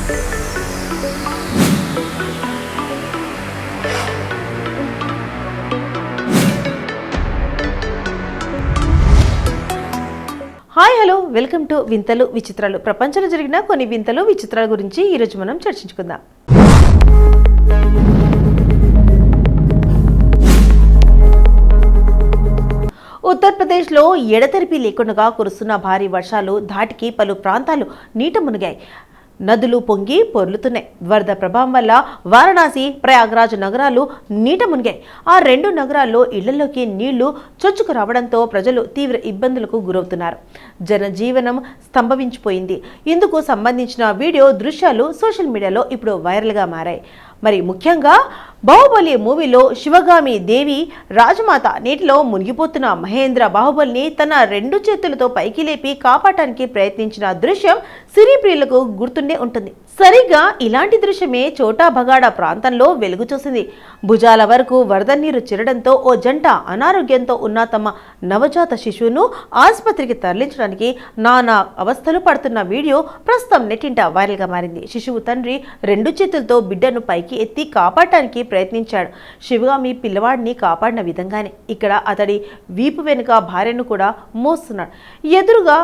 Hi hello welcome to వింతలు విచిత్రాలు. ప్రపంచంలో జరిగిన కొన్ని వింతలు విచిత్రాల గురించి ఈరోజు మనం చర్చించుకుందాం. ఉత్తరప్రదేశ్లో ఎడతెరిపి లేకుండా కురుస్తున్న భారీ వర్షాలు ధాటికి పలు ప్రాంతాలు నీట మునిగాయి. నదులు పొంగి పొర్లుతున్నాయి. వరద ప్రభావం వల్ల వారణాసి, ప్రయాగ్రాజ్ నగరాలు నీట మునిగాయి. ఆ రెండు నగరాల్లో ఇళ్లలోకి నీళ్లు చొచ్చుకు రావడంతో ప్రజలు తీవ్ర ఇబ్బందులకు గురవుతున్నారు. జనజీవనం స్తంభించిపోయింది. ఇందుకు సంబంధించిన వీడియో దృశ్యాలు సోషల్ మీడియాలో ఇప్పుడు వైరల్గా మారాయి. మరి ముఖ్యంగా బాహుబలి మూవీలో శివగామి దేవి రాజమాత నీటిలో మునిగిపోతున్న మహేంద్ర బాహుబలిని తన రెండు చేతులతో పైకి లేపి కాపాడటానికి ప్రయత్నించిన దృశ్యం సినీ ప్రియులకు గుర్తుండే ఉంటుంది. సరిగ్గా ఇలాంటి దృశ్యమే చోటా బగాడా ప్రాంతంలో వెలుగు చూసింది. భుజాల వరకు వరద నీరు చేరడంతో ఓ జంట అనారోగ్యంతో ఉన్న తమ నవజాత శిశువును ఆసుపత్రికి తరలించడానికి నానా అవస్థలు పడుతున్న వీడియో ప్రస్తుతం నెట్టింట వైరల్గా మారింది. శిశువు తండ్రి రెండు చేతులతో బిడ్డను పైకి ఎత్తి కాపాడటానికి ప్రయత్నించాడు. శివగామి పిల్లవాడిని కాపాడిన విధంగానే ఇక్కడ అతడి వీపు వెనుక భార్యను కూడా మోస్తున్నాడు. ఎదురుగా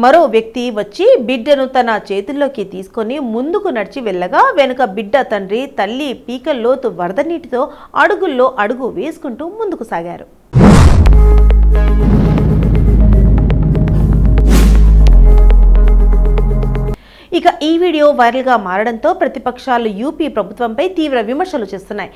మరో వ్యక్తి వచ్చి బిడ్డను తన చేతుల్లోకి తీసుకొని ముందుకు నడిచి వెళ్ళగా వెనుక బిడ్డ తండ్రి తల్లి పీకల్లోతు వరద నీటితో అడుగుల్లో అడుగు వేసుకుంటూ ముందుకు సాగారు. ఇక ఈ వీడియో వైరల్గా మారడంతో ప్రతిపక్షాలు యూపీ ప్రభుత్వంపై తీవ్ర విమర్శలు చేస్తున్నాయి.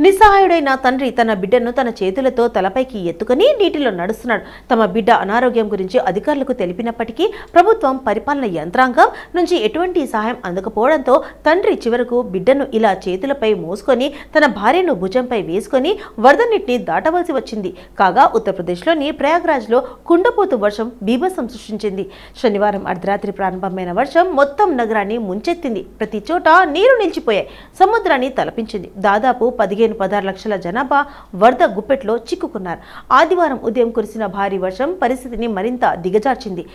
నిస్సహాయుడైన తండ్రి తన బిడ్డను తన చేతులతో తలపైకి ఎత్తుకుని నీటిలో నడుస్తున్నాడు. తమ బిడ్డ అనారోగ్యం గురించి అధికారులకు తెలిపినప్పటికీ ప్రభుత్వం పరిపాలన యంత్రాంగం నుంచి ఎటువంటి సహాయం అందకపోవడంతో తండ్రి చివరకు బిడ్డను ఇలా చేతులపై మోసుకొని తన భార్యను భుజంపై వేసుకొని వరద నీటిని దాటవలసి వచ్చింది. కాగా ఉత్తరప్రదేశ్లోని ప్రయాగ్రాజ్లో కుండపోతు వర్షం బీభత్సం సృష్టించింది. శనివారం అర్ధరాత్రి ప్రారంభమైన వర్షం మొత్తం నగరాన్ని ముంచెత్తింది. ప్రతి చోట నీరు నిలిచిపోయాయి. సముద్రాన్ని తలపించింది. దాదాపు 15-16 లక్షల జనాభా వరద గుప్పెట్లో చిక్కుకున్నారు. ఆదివారం ఉదయం కురిసిన భారీ వర్షం పరిస్థితిని మరింత దిగజార్చింది.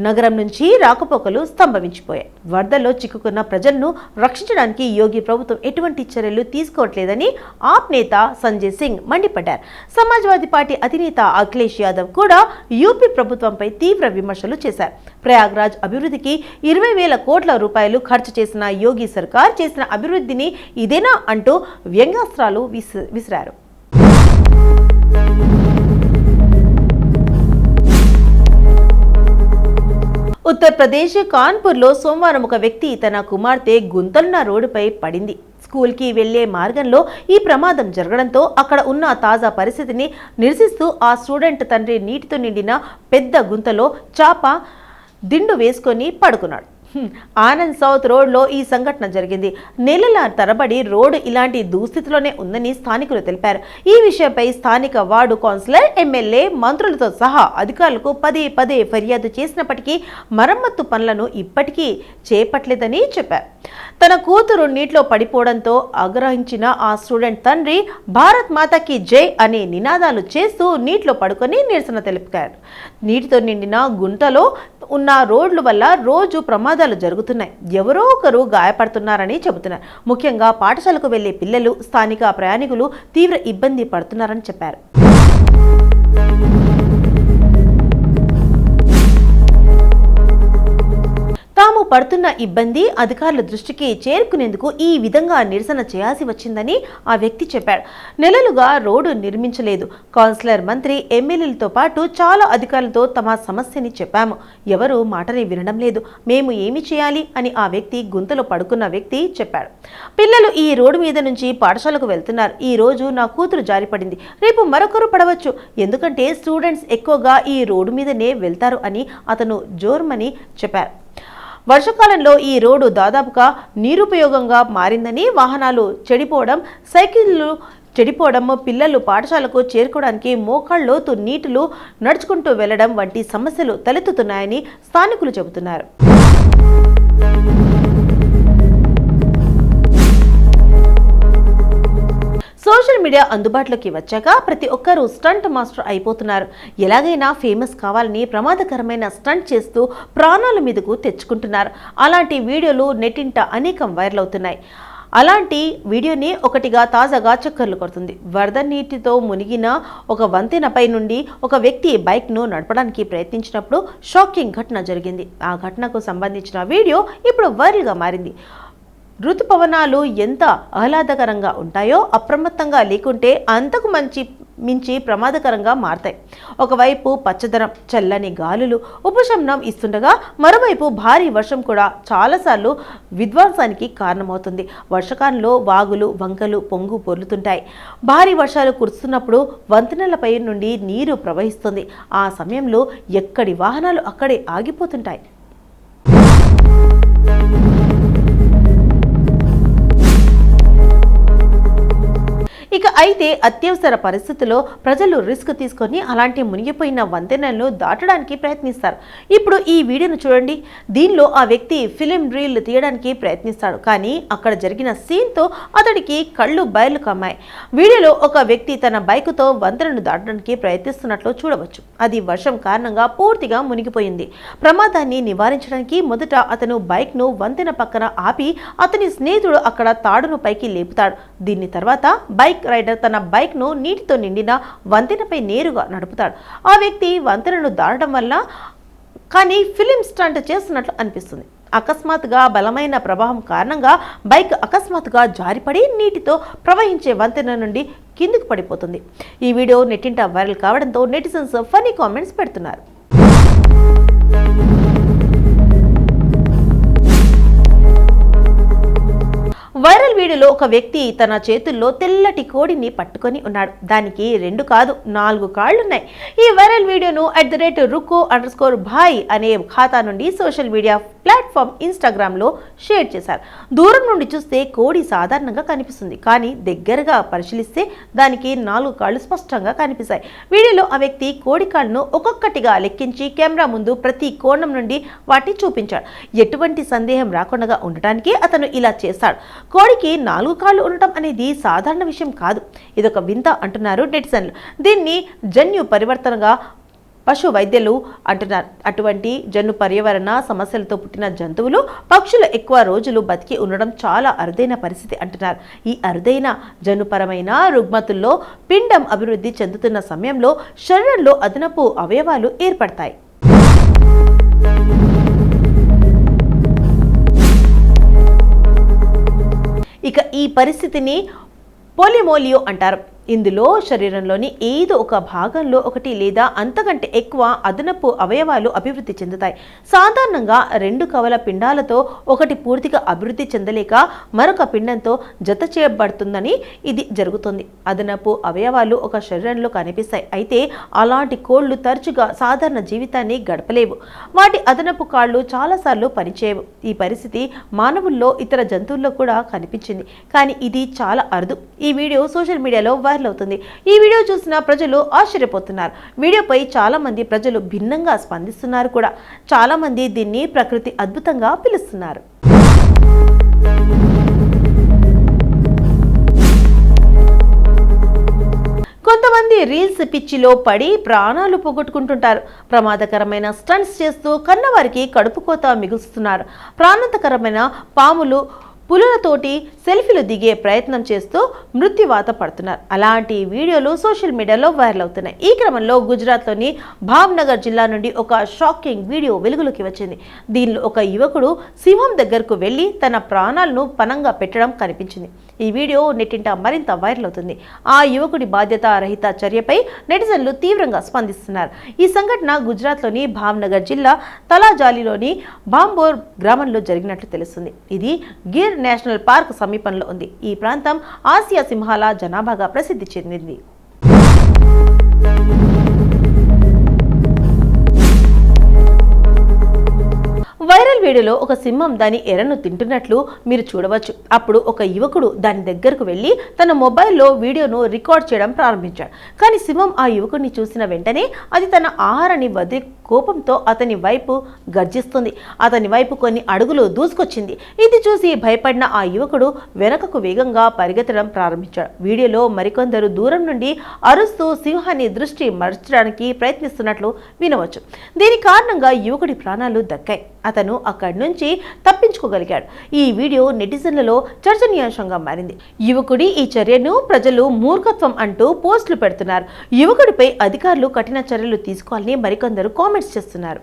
నగరం నుంచి రాకపోకలు స్తంభించిపోయాయి. వరదల్లో చిక్కుకున్న ప్రజలను రక్షించడానికి యోగి ప్రభుత్వం ఎటువంటి చర్యలు తీసుకోవట్లేదని ఆప్ నేత సంజయ్ సింగ్ మండిపడ్డారు. సమాజ్వాదీ పార్టీ అధినేత అఖిలేష్ యాదవ్ కూడా యూపీ ప్రభుత్వంపై తీవ్ర విమర్శలు చేశారు. ప్రయాగ్రాజ్ అభివృద్ధికి 20,000 కోట్ల రూపాయలు ఖర్చు చేసిన యోగి సర్కార్ చేసిన అభివృద్ధిని ఇదేనా అంటూ వ్యంగ్యాస్త్రాలు విసిరారు. ఉత్తరప్రదేశ్ కాన్పూర్లో సోమవారం ఒక వ్యక్తి తన కుమార్తె గుంతలున్న రోడ్డుపై పడింది. స్కూల్కి వెళ్లే మార్గంలో ఈ ప్రమాదం జరగడంతో అక్కడ ఉన్న తాజా పరిస్థితిని నిరసిస్తూ ఆ స్టూడెంట్ తండ్రి నీటితో నిండిన పెద్ద గుంతలో చాప దిండు వేసుకొని పడుకున్నాడు. ఆనంద్ సౌత్ రోడ్లో ఈ సంఘటన జరిగింది. నెలల తరబడి రోడ్డు ఇలాంటి దుస్థితిలోనే ఉందని స్థానికులు తెలిపారు. ఈ విషయంపై స్థానిక వార్డు కౌన్సిలర్, ఎమ్మెల్యే, మంత్రులతో సహా అధికారులకు పదే ఫిర్యాదు చేసినప్పటికీ మరమ్మత్తు పనులను ఇప్పటికీ చేపట్టలేదని చెప్పారు. తన కూతురు నీటిలో పడిపోవడంతో ఆగ్రహించిన ఆ స్టూడెంట్ తండ్రి భారత్ మాతాకి జై అనే నినాదాలు చేస్తూ నీటిలో పడుకొని నిరసన తెలిపారు. నీటితో నిండిన గుంటలో ఉన్న రోడ్ల వల్ల రోజు ప్రమాదాలు జరుగుతున్నాయి. ఎవరో ఒకరు గాయపడుతున్నారని చెబుతున్నారు. ముఖ్యంగా పాఠశాలకు వెళ్లే పిల్లలు, స్థానిక ప్రయాణికులు తీవ్ర ఇబ్బంది పడుతున్నారని చెప్పారు. తాము పడుతున్న ఇబ్బంది అధికారుల దృష్టికి చేరుకునేందుకు ఈ విధంగా నిరసన చేయాల్సి వచ్చిందని ఆ వ్యక్తి చెప్పాడు. నెలలుగా రోడ్డు నిర్మించలేదు. కౌన్సిలర్, మంత్రి, ఎమ్మెల్యేలతో పాటు చాలా అధికారులతో తమ సమస్యని చెప్పాము. ఎవరు మాటని వినడం లేదు. మేము ఏమి చేయాలి అని ఆ వ్యక్తి, గుంతలో పడుకున్న వ్యక్తి చెప్పాడు. పిల్లలు ఈ రోడ్డు మీద నుంచి పాఠశాలకు వెళ్తున్నారు. ఈ రోజు నా కూతురు జారిపడింది. రేపు మరొకరు పడవచ్చు. ఎందుకంటే స్టూడెంట్స్ ఎక్కువగా ఈ రోడ్డు మీదనే వెళ్తారు అని అతను జోర్మని చెప్పారు. వర్షాకాలంలో ఈ రోడ్డు దాదాపుగా నిరుపయోగంగా మారిందని, వాహనాలు చెడిపోవడం, సైకిళ్లు చెడిపోవడం, పిల్లలు పాఠశాలకు చేరుకోవడానికి మోకాళ్ళలోతు నీటిలో నడుచుకుంటూ వెళ్లడం వంటి సమస్యలు తలెత్తుతున్నాయని స్థానికులు చెబుతున్నారు. సోషల్ మీడియా అందుబాటులోకి వచ్చాక ప్రతి ఒక్కరూ స్టంట్ మాస్టర్ అయిపోతున్నారు. ఎలాగైనా ఫేమస్ కావాలని ప్రమాదకరమైన స్టంట్ చేస్తూ ప్రాణాల మీదకు తెచ్చుకుంటున్నారు. అలాంటి వీడియోలు నెట్టింట అనేకం వైరల్ అవుతున్నాయి. అలాంటి వీడియోని ఒకటిగా తాజాగా చక్కర్లు కొడుతుంది. వరద నీటితో మునిగిన ఒక వంతెనపై నుండి ఒక వ్యక్తి బైక్ను నడపడానికి ప్రయత్నించినప్పుడు షాకింగ్ ఘటన జరిగింది. ఆ ఘటనకు సంబంధించిన వీడియో ఇప్పుడు వైరల్గా మారింది. ఋతుపవనాలు ఎంత ఆహ్లాదకరంగా ఉంటాయో అప్రమత్తంగా లేకుంటే అంతకు మించి ప్రమాదకరంగా మారతాయి. ఒకవైపు పచ్చదనం, చల్లని గాలులు ఉపశమనం ఇస్తుండగా మరోవైపు భారీ వర్షం కూడా చాలాసార్లు విధ్వంసానికి కారణమవుతుంది. వర్షకాలంలో వాగులు, వంకలు పొంగు పొర్లుతుంటాయి. భారీ వర్షాలు కురుస్తున్నప్పుడు వంతెనలపై నుండి నీరు ప్రవహిస్తుంది. ఆ సమయంలో ఎక్కడి వాహనాలు అక్కడే ఆగిపోతుంటాయి. అయితే అత్యవసర పరిస్థితుల్లో ప్రజలు రిస్క్ తీసుకొని అలాంటి మునిగిపోయిన వంతెనలను దాటడానికి ప్రయత్నిస్తారు. ఇప్పుడు ఈ వీడియోను చూడండి. దీనిలో ఆ వ్యక్తి ఫిలిం రీల్ తీయడానికి ప్రయత్నిస్తాడు. కానీ అక్కడ జరిగిన సీన్తో అతడికి కళ్ళు బయలు కమ్మాయి. వీడియోలో ఒక వ్యక్తి తన బైకుతో వంతెనను దాటడానికి ప్రయత్నిస్తున్నట్లు చూడవచ్చు. అది వర్షం కారణంగా పూర్తిగా మునిగిపోయింది. ప్రమాదాన్ని నివారించడానికి మొదట అతను బైక్ను వంతెన పక్కన ఆపి అతని స్నేహితుడు అక్కడ తాడును పైకి లేపుతాడు. దీని తర్వాత బైక్ రైడర్ తన బైక్ను నీటితో నిండిన వంతెనపై నేరుగా నడుపుతాడు. ఆ వ్యక్తి వంతెనను దాటడం వల్ల కానీ ఫిలిం స్టంట్ చేస్తున్నట్లు అనిపిస్తుంది. అకస్మాత్తుగా బలమైన ప్రవాహం కారణంగా బైక్ అకస్మాత్తుగా జారిపడి నీటితో ప్రవహించే వంతెన నుండి కిందికి పడిపోతుంది. ఈ వీడియో నెట్టింట వైరల్ కావడంతో నెటిజన్స్ ఫన్నీ కామెంట్స్ పెడుతున్నారు. వైరల్ వీడియోలో ఒక వ్యక్తి తన చేతుల్లో తెల్లటి కోడిని పట్టుకొని ఉన్నాడు. దానికి 2 కాదు 4 కాళ్లున్నాయి. ఈ వైరల్ వీడియోను @ruko_bhai అనే ఖాతా నుండి సోషల్ మీడియా ప్లాట్ఫామ్ ఇన్స్టాగ్రామ్లో షేర్ చేశారు. దూరం నుండి చూస్తే కోడి సాధారణంగా కనిపిస్తుంది. కానీ దగ్గరగా పరిశీలిస్తే దానికి 4 కాళ్లు స్పష్టంగా కనిపిస్తాయి. వీడియోలో ఆ వ్యక్తి కోడి కాళ్లను ఒక్కొక్కటిగా లెక్కించి కెమెరా ముందు ప్రతి కోణం నుండి వాటిని చూపించాడు. ఎటువంటి సందేహం రాకుండా ఉండటానికి అతను ఇలా చేశాడు. కోడికి 4 కాళ్లు ఉండటం అనేది సాధారణ విషయం కాదు. ఇదొక వింత అంటున్నారు నెటిజన్లు. దీన్ని జన్యు పరివర్తనగా పశు వైద్యులు అంటున్నారు. అటువంటి జన్యు పర్యావరణ సమస్యలతో పుట్టిన జంతువులు, పక్షులు ఎక్కువ రోజులు బతికి ఉండడం చాలా అరుదైన పరిస్థితి అంటున్నారు. ఈ అరుదైన జన్యుపరమైన రుగ్మతుల్లో పిండం అభివృద్ధి చెందుతున్న సమయంలో శరీరంలో అదనపు అవయవాలు ఏర్పడతాయి. ఇక ఈ పరిస్థితిని పోలిమోలియో అంటారు. ఇందులో శరీరంలోని ఏదో ఒక భాగంలో 1 లేదా అంతకంటే ఎక్కువ అదనపు అవయవాలు అభివృద్ధి చెందుతాయి. సాధారణంగా 2 కవల పిండాలతో ఒకటి పూర్తిగా అభివృద్ధి చెందలేక మరొక పిండంతో జత చేయబడుతుందని ఇది జరుగుతుంది. అదనపు అవయవాలు ఒక శరీరంలో కనిపిస్తాయి. అయితే అలాంటి కోళ్లు తరచుగా సాధారణ జీవితాన్ని గడపలేవు. వాటి అదనపు కాళ్లు చాలాసార్లు పనిచేయవు. ఈ పరిస్థితి మానవుల్లో, ఇతర జంతువుల్లో కూడా కనిపించింది. కానీ ఇది చాలా అరుదు. ఈ వీడియో సోషల్ మీడియాలో అవుతుంది. ఈ వీడియో చూసిన ప్రజలు ఆశ్చర్యపోతున్నారు. వీడియోపై చాలా మంది ప్రజలు భిన్నంగా స్పందిస్తున్నారు కూడా. చాలా మంది దీన్ని ప్రకృతి అద్భుతంగా పిలుస్తున్నారు. కొంతమంది రీల్స్ పిచ్చిలో పడి ప్రాణాలు పోగొట్టుకుంటుంటారు. ప్రమాదకరమైన స్టంట్స్ చేస్తూ కన్నవారికి కడుపు కోత మిగులుస్తున్నారు. ప్రాణాంతకరమైన పాములు, పులులతోటి సెల్ఫీలు దిగే ప్రయత్నం చేస్తూ మృత్యువాత పడుతున్నారు. అలాంటి వీడియోలు సోషల్ మీడియాలో వైరల్ అవుతున్నాయి. ఈ క్రమంలో గుజరాత్లోని భావ్నగర్ జిల్లా నుండి ఒక షాకింగ్ వీడియో వెలుగులోకి వచ్చింది. దీనిలో ఒక యువకుడు సింహం దగ్గరకు వెళ్లి తన ప్రాణాలను పణంగా పెట్టడం కనిపించింది. ఈ వీడియో నెట్టింట మరింత వైరల్ అవుతుంది. ఆ యువకుడి బాధ్యత రహిత చర్యపై నెటిజన్లు తీవ్రంగా స్పందిస్తున్నారు. ఈ సంఘటన గుజరాత్లోని భావ్నగర్ జిల్లా తలాజాలిలోని బాంబోర్ గ్రామంలో జరిగినట్లు తెలుస్తుంది. ఇది గిర్ నేషనల్ పార్క్ సమీపంలో ఉంది. ఈ ప్రాంతం ఆసియా సింహాల జనాభాగా ప్రసిద్ధి చెందింది. వైరల్ వీడియోలో ఒక సింహం దాని ఎరను తింటున్నట్లు మీరు చూడవచ్చు. అప్పుడు ఒక యువకుడు దాని దగ్గరకు వెళ్లి తన మొబైల్లో వీడియోను రికార్డ్ చేయడం ప్రారంభించాడు. కానీ సింహం ఆ యువకుడిని చూసిన వెంటనే అది తన ఆహారాన్ని కోపంతో అతని వైపు గర్జిస్తుంది. అతని వైపు కొన్ని అడుగులు దూసుకొచ్చింది. ఇది చూసి భయపడిన ఆ యువకుడు వెనకకు వేగంగా పరిగెత్తడం ప్రారంభించాడు. వీడియోలో మరికొందరు దూరం నుండి అరుస్తూ సింహాన్ని దృష్టి మరల్చడానికి ప్రయత్నిస్తున్నట్లు వినవచ్చు. దీని కారణంగా యువకుడి ప్రాణాలు దక్కాయి. అతను అక్కడి నుంచి తప్పించుకోగలిగాడు. ఈ వీడియో నెటిజన్లలో చర్చనీయాంశంగా మారింది. యువకుడి ఈ చర్యను ప్రజలు మూర్ఖత్వం అంటూ పోస్టులు పెడుతున్నారు. యువకుడిపై అధికారులు కఠిన చర్యలు తీసుకోవాలని మరికొందరు కామెంట్స్ చేస్తున్నారు.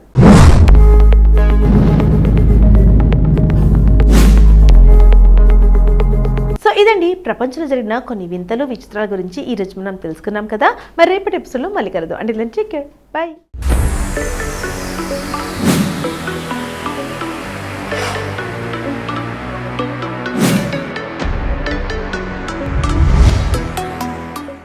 సో ఇదండి ప్రపంచంలో జరిగిన కొన్ని వింతలు విచిత్రాల గురించి ఈ రోజు మనం తెలుసుకున్నాం కదా. మరి రేపటి ఎపిసోడ్లో మళ్ళీ కలదు. అంటే టేక్ కేర్, బై.